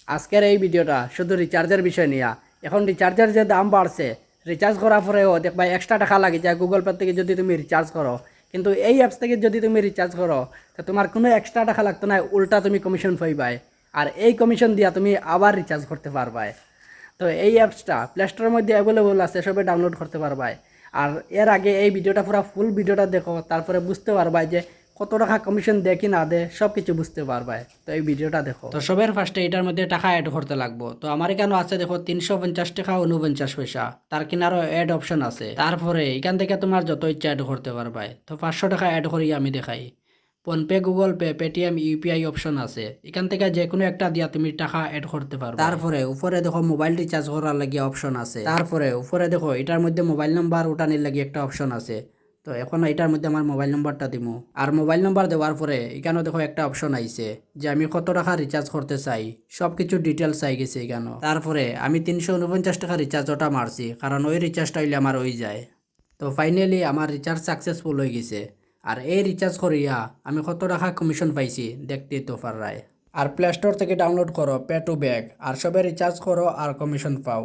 আজকের এই ভিডিওটা শুধু রিচার্জের বিষয় নিয়ে। এখন রিচার্জের যে দাম বাড়ছে, রিচার্জ করার পরেও দেখবা এক্সট্রা টাকা লাগে যায় গুগল পে থেকে যদি তুমি রিচার্জ করো। কিন্তু এই অ্যাপস থেকে যদি তুমি রিচার্জ করো তো তোমার কোনো এক্সট্রা টাকা লাগতো না, উল্টা তুমি কমিশন পাইবাই। আর এই কমিশন দিয়া তুমি আবার রিচার্জ করতে পারবাই। তো এই অ্যাপসটা প্লে স্টোরের মধ্যে অ্যাভেলেবল আছে, সবাই ডাউনলোড করতে পারবাই। আর এর আগে এই ভিডিওটা পুরো ফুল ভিডিওটা দেখো, তারপরে বুঝতে পারবাই যে কত টাকা কমিশন দেয় কি না দেয়, সব কিছু বুঝতে পারবাই। তো এই ভিডিওটা দেখো। তো সবের ফার্স্টে এটার মধ্যে টাকা অ্যাড করতে লাগবো। তো আমার এখানে আছে দেখো 350 টাকা 49 পয়সা, তার কিনারও অ্যাড অপশন আছে। তারপরে এখান থেকে তোমার যত ইচ্ছা অ্যাড করতে পারবাই। তো 500 টাকা অ্যাড করি আমি দেখাই। PhonePe, Google pay, Paytm, UPI option আছে, এখান থেকে যে কোনো একটা দিয়া তুমি টাকা অ্যাড করতে পারবে। তারপরে উপরে দেখো মোবাইল রিচার্জ করার লাগি অপশন আছে। তারপরে উপরে দেখো এটার মধ্যে মোবাইল নাম্বার উঠানোর লাগি একটা অপশন আছে। তো এখন এটার মধ্যে আমার মোবাইল নাম্বারটা দিমু। আর মোবাইল নাম্বার দেওয়ার পরে এখানেও দেখো একটা অপশন আইছে যে আমি কত টাকা রিচার্জ করতে চাই, সব কিছু ডিটেলস আই গেছে এখানেও। তারপরে আমি 349 টাকা রিচার্জ ওটা মারছি, কারণ ওই রিচার্জটা হইলে আমার হয়ে যায়। তো ফাইনালি আমার রিচার্জ সাকসেসফুল হয়ে গেছে। আর এই রিচার্জ করিয়া আমি কত টাকা কমিশন পাইছি দেখতেই তো পাররাই। আর প্লে স্টোর থেকে ডাউনলোড করো পে টু ব্যাগ, আর সবে রিচার্জ করো আর কমিশন পাও।